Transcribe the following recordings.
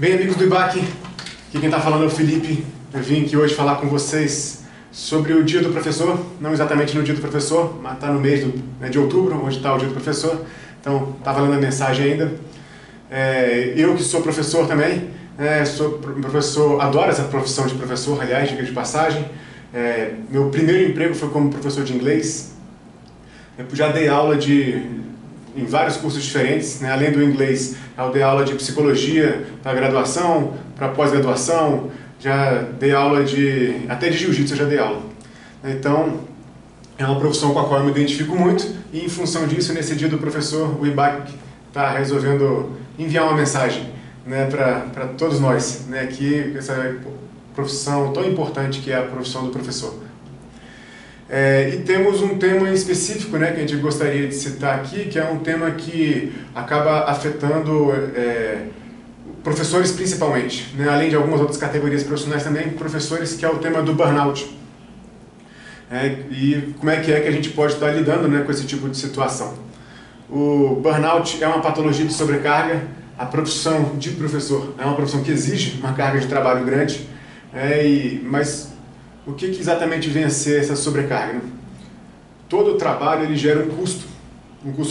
Bem, amigos do IBAC, aqui quem está falando é o Felipe. Eu vim aqui hoje falar com vocês sobre o Dia do Professor, não exatamente no Dia do Professor, mas está no mês de outubro, onde está o Dia do Professor, então está valendo a mensagem ainda. Eu que sou professor também, sou professor, adoro essa profissão de professor, aliás, diga de passagem. Meu primeiro emprego foi como professor de inglês. Eu já dei aula em vários cursos diferentes, né? Além do inglês, eu dei aula de psicologia para graduação, para pós-graduação, já dei aula até de jiu-jitsu eu já dei aula. Então, é uma profissão com a qual eu me identifico muito e em função disso, nesse Dia do Professor, o IBAC está resolvendo enviar uma mensagem, né, para todos nós, né, que essa profissão tão importante que é a profissão do professor. E temos um tema em específico, né, que a gente gostaria de citar aqui, que é um tema que acaba afetando professores principalmente, né, além de algumas outras categorias profissionais também, professores, que é o tema do burnout. E como é que a gente pode estar lidando, né, com esse tipo de situação. O burnout é uma patologia de sobrecarga. A profissão de professor é uma profissão que exige uma carga de trabalho grande, mas o que exatamente vem a ser essa sobrecarga, né? Todo trabalho ele gera um custo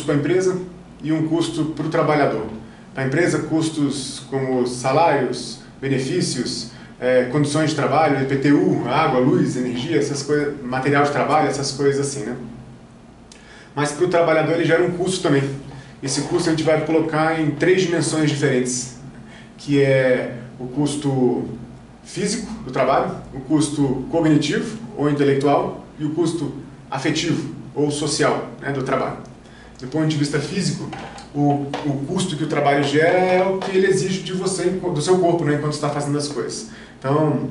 para a empresa e um custo para o trabalhador. Para a empresa, custos como salários, benefícios, condições de trabalho, IPTU, água, luz, energia, essas coisas, material de trabalho, essas coisas assim, né? Mas para o trabalhador ele gera um custo também. Esse custo a gente vai colocar em 3 dimensões diferentes, que é o custo físico do trabalho, o custo cognitivo ou intelectual e o custo afetivo ou social, né, do trabalho. Do ponto de vista físico, o custo que o trabalho gera é o que ele exige de você, do seu corpo, né, enquanto está fazendo as coisas. Então,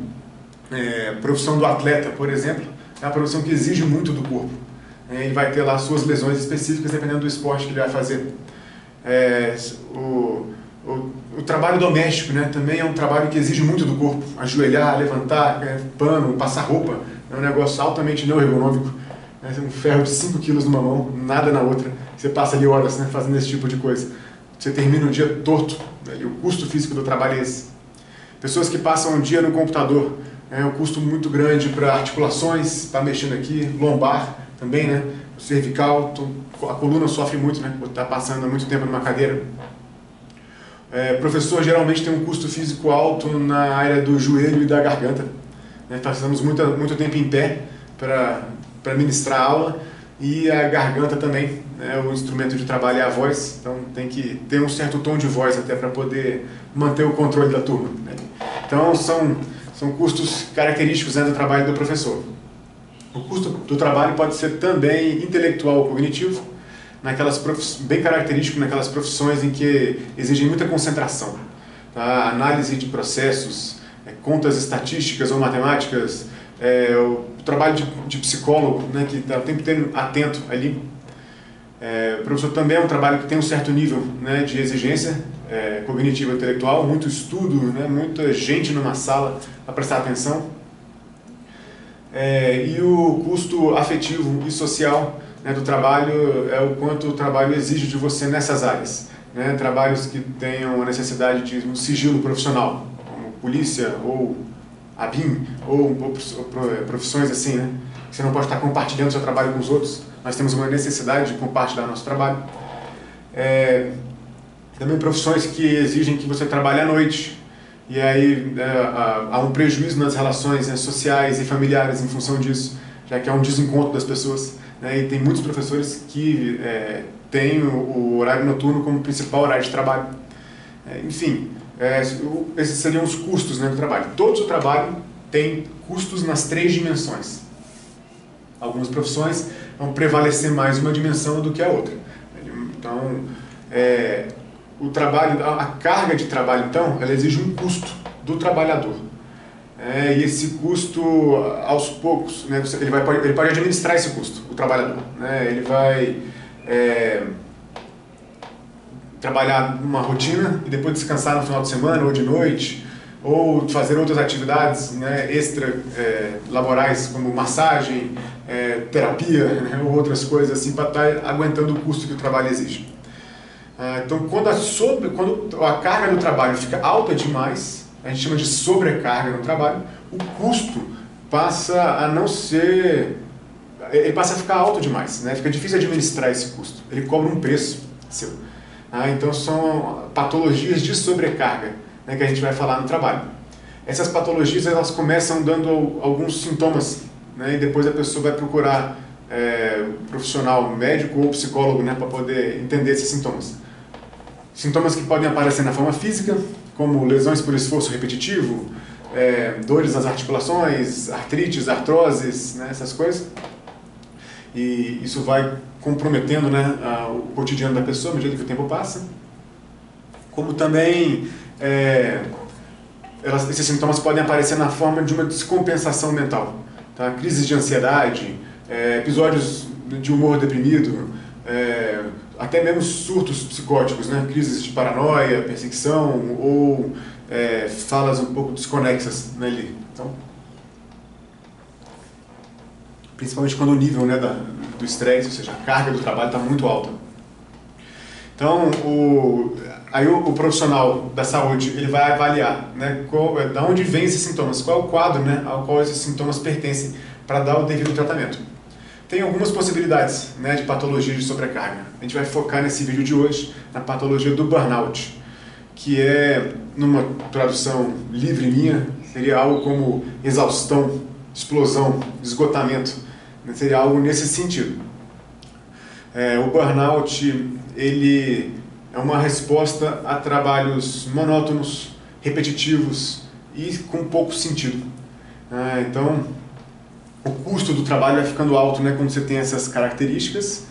a profissão do atleta, por exemplo, é uma profissão que exige muito do corpo. Ele vai ter lá suas lesões específicas dependendo do esporte que ele vai fazer. O trabalho doméstico, né, também é um trabalho que exige muito do corpo. Ajoelhar, levantar, pano, passar roupa. É um negócio altamente não ergonômico. Um ferro de 5 quilos numa mão, nada na outra. Você passa ali horas, né, fazendo esse tipo de coisa. Você termina o dia torto, né, e o custo físico do trabalho é esse. Pessoas que passam um dia no computador, um custo muito grande para articulações, está mexendo aqui, lombar também, né, cervical, a coluna sofre muito, né, por estar passando muito tempo numa cadeira. Professor geralmente tem um custo físico alto na área do joelho e da garganta. Passamos muito tempo em pé para ministrar aula, e a garganta também, né, o instrumento de trabalho é a voz, então tem que ter um certo tom de voz até para poder manter o controle da turma, né? Então são custos característicos, né, do trabalho do professor. O custo do trabalho pode ser também intelectual ou cognitivo, bem característico naquelas profissões em que exigem muita concentração, tá? Análise de processos, contas estatísticas ou matemáticas, o trabalho de psicólogo, né, que está o tempo inteiro atento ali. O professor também é um trabalho que tem um certo nível, né, de exigência cognitiva e intelectual, muito estudo, né, muita gente numa sala para prestar atenção. E o custo afetivo e social, né, do trabalho é o quanto o trabalho exige de você nessas áreas, né, trabalhos que tenham a necessidade de um sigilo profissional, como polícia ou ABIN, ou profissões assim, né, que você não pode estar compartilhando seu trabalho com os outros. Nós temos uma necessidade de compartilhar nosso trabalho. Também profissões que exigem que você trabalhe à noite, e aí há um prejuízo nas relações, né, sociais e familiares em função disso, já que há um desencontro das pessoas, né, e tem muitos professores que têm o horário noturno como principal horário de trabalho. Enfim, esses seriam os custos, né, do trabalho. Todo o trabalho tem custos nas 3 dimensões. Algumas profissões vão prevalecer mais uma dimensão do que a outra. Então, o trabalho, a carga de trabalho, então, ela exige um custo do trabalhador. E esse custo, aos poucos, né, ele pode administrar esse custo, o trabalhador, né? Ele vai trabalhar numa rotina e depois descansar no final de semana ou de noite, ou fazer outras atividades, né, extra laborais, como massagem, terapia, né, ou outras coisas assim, para estar aguentando o custo que o trabalho exige. Então, quando a carga do trabalho fica alta demais, a gente chama de sobrecarga no trabalho, o custo passa a não ser... ele passa a ficar alto demais, né? Fica difícil administrar esse custo. Ele cobra um preço seu. Então, são patologias de sobrecarga, né, que a gente vai falar no trabalho. Essas patologias, elas começam dando alguns sintomas, né, e depois a pessoa vai procurar profissional, médico ou psicólogo, né, para poder entender esses sintomas. Sintomas que podem aparecer na forma física, como lesões por esforço repetitivo, dores nas articulações, artrites, artroses, né, essas coisas. E isso vai comprometendo, né, o cotidiano da pessoa à medida que o tempo passa. Como também esses sintomas podem aparecer na forma de uma descompensação mental, tá? Crises de ansiedade, episódios de humor deprimido, até mesmo surtos psicóticos, né? Crises de paranoia, perseguição ou falas um pouco desconexas, né, ali. Então, principalmente quando o nível, né, do estresse, ou seja, a carga do trabalho está muito alta. Então, aí o profissional da saúde, ele vai avaliar, né, de onde vêm esses sintomas, qual é o quadro, né, ao qual esses sintomas pertencem, para dar o devido tratamento. Tem algumas possibilidades, né, de patologia de sobrecarga. A gente vai focar nesse vídeo de hoje na patologia do burnout, que é, numa tradução livre minha, seria algo como exaustão, explosão, esgotamento, né, seria algo nesse sentido. O burnout, ele é uma resposta a trabalhos monótonos, repetitivos e com pouco sentido. Então, o custo do trabalho vai ficando alto, né, quando você tem essas características.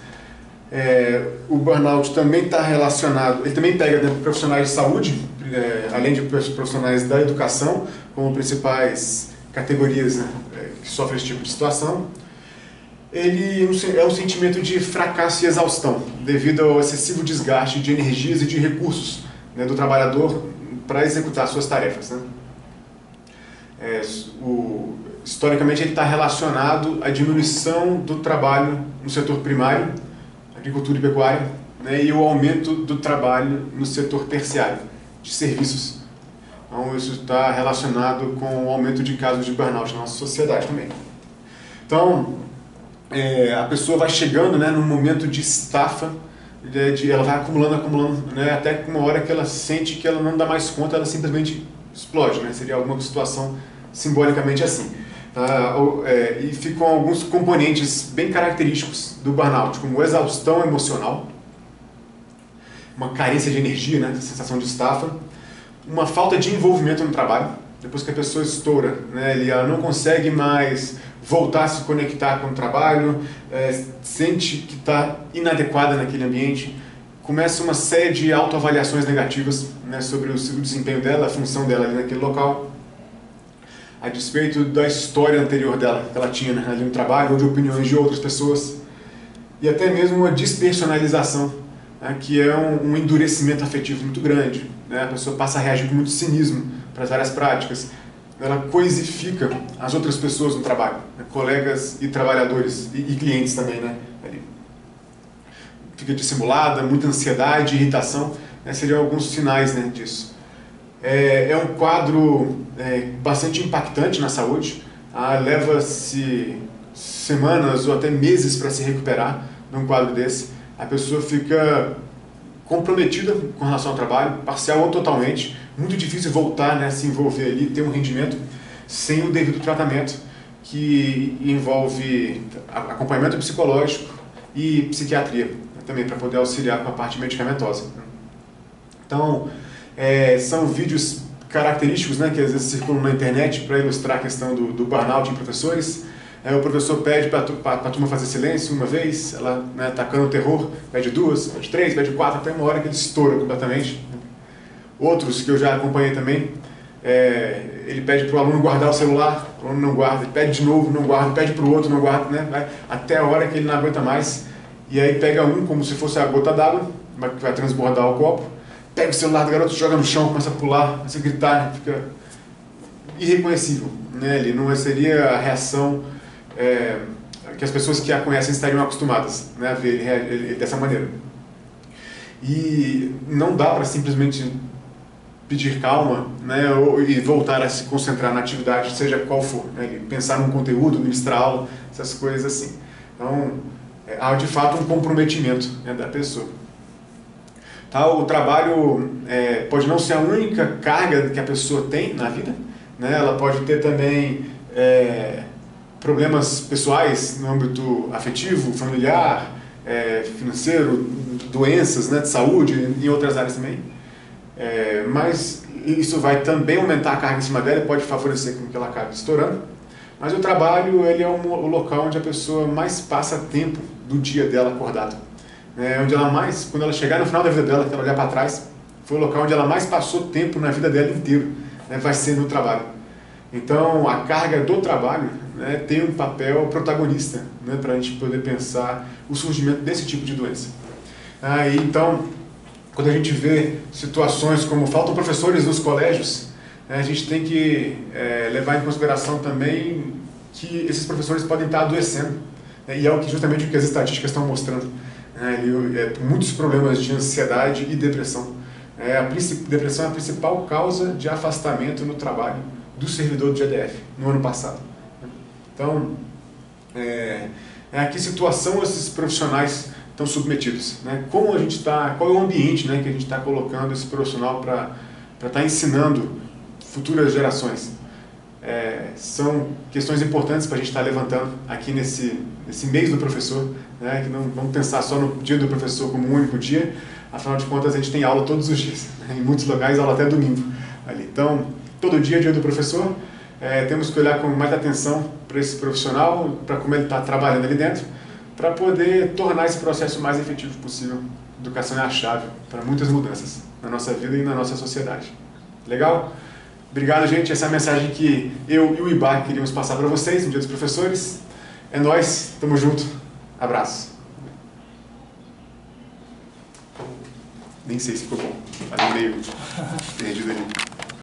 O burnout também está relacionado, ele também pega, né, profissionais de saúde, além de profissionais da educação, como principais categorias, né, que sofrem esse tipo de situação. Ele é um sentimento de fracasso e exaustão, devido ao excessivo desgaste de energias e de recursos, né, do trabalhador para executar suas tarefas, né? Historicamente, ele está relacionado à diminuição do trabalho no setor primário, agricultura e pecuária, né, e o aumento do trabalho no setor terciário, de serviços. Então, isso está relacionado com o aumento de casos de burnout na nossa sociedade também. Então, a pessoa vai chegando, né, num momento de estafa, ela vai acumulando, né, até que uma hora que ela sente que ela não dá mais conta, ela simplesmente explode, né, seria alguma situação simbolicamente assim. E ficam alguns componentes bem característicos do burnout, como exaustão emocional, uma carência de energia, né, sensação de estafa, uma falta de envolvimento no trabalho. Depois que a pessoa estoura, né, ela não consegue mais voltar a se conectar com o trabalho, sente que está inadequada naquele ambiente, começa uma série de autoavaliações negativas, né, sobre o desempenho dela, a função dela ali naquele local, a despeito da história anterior dela, que ela tinha, né, ali no trabalho, ou de opiniões de outras pessoas, e até mesmo uma despersonalização, né, que é um endurecimento afetivo muito grande, né, a pessoa passa a reagir com muito cinismo para as várias práticas, ela coisifica as outras pessoas no trabalho, né, colegas e trabalhadores, e clientes também, né, ali. Fica dissimulada, muita ansiedade, irritação, né, seriam alguns sinais, né, disso. É um quadro bastante impactante na saúde, leva-se semanas ou até meses para se recuperar num quadro desse. A pessoa fica comprometida com relação ao trabalho, parcial ou totalmente, muito difícil voltar, né, se envolver ali, ter um rendimento sem o devido tratamento, que envolve acompanhamento psicológico e psiquiatria, também para poder auxiliar com a parte medicamentosa. Então, são vídeos característicos, né, que às vezes circulam na internet para ilustrar a questão do burnout em professores. O professor pede para a turma fazer silêncio uma vez, ela, né, tacando o terror, pede 2, pede 3, pede 4, até uma hora que ele estoura completamente. Outros que eu já acompanhei também, ele pede para o aluno guardar o celular, o aluno não guarda, ele pede de novo, não guarda, pede para o outro, não guarda, né, vai até a hora que ele não aguenta mais, e aí pega um como se fosse a gota d'água, que vai transbordar o copo, pega o celular do garoto, joga no chão, começa a pular, começa a gritar, fica irreconhecível, né? Ele não seria a reação que as pessoas que a conhecem estariam acostumadas, né, a ver ele dessa maneira. E não dá para simplesmente pedir calma, né, e voltar a se concentrar na atividade, seja qual for, né, pensar num conteúdo, ministrar aula, essas coisas assim. Então, há de fato um comprometimento, né, da pessoa. Tá, o trabalho pode não ser a única carga que a pessoa tem na vida, né, ela pode ter também problemas pessoais no âmbito afetivo, familiar, financeiro, doenças, né, de saúde, em outras áreas também. Mas isso vai também aumentar a carga em cima dela e pode favorecer com que ela acabe estourando. Mas o trabalho, ele é o local onde a pessoa mais passa tempo do dia dela acordada. Onde ela mais, quando ela chegar no final da vida dela, que ela olhar para trás, foi o local onde ela mais passou tempo na vida dela inteira, né, vai ser no trabalho. Então, a carga do trabalho, né, tem um papel protagonista, né, para a gente poder pensar o surgimento desse tipo de doença. Então, quando a gente vê situações como faltam professores nos colégios, a gente tem que levar em consideração também que esses professores podem estar adoecendo. E é justamente o que as estatísticas estão mostrando. Muitos problemas de ansiedade e depressão. Depressão é a principal causa de afastamento no trabalho do servidor do GDF no ano passado. Então, a que situação esses profissionais estão submetidos, né? Como a gente está, qual é o ambiente, né, que a gente está colocando esse profissional para estar ensinando futuras gerações? São questões importantes para a gente estar levantando aqui nesse mês do professor, né, que não vamos pensar só no dia do professor como um único dia, afinal de contas a gente tem aula todos os dias, né, em muitos locais aula até domingo. Então, todo dia é dia do professor, temos que olhar com mais atenção para esse profissional, para como ele está trabalhando ali dentro, para poder tornar esse processo o mais efetivo possível. Educação é a chave para muitas mudanças na nossa vida e na nossa sociedade. Legal? Obrigado, gente. Essa é a mensagem que eu e o IBA queríamos passar para vocês no Dia dos Professores. É nóis, tamo junto. Abraço. Nem sei se ficou bom. Falei meio perdido ali.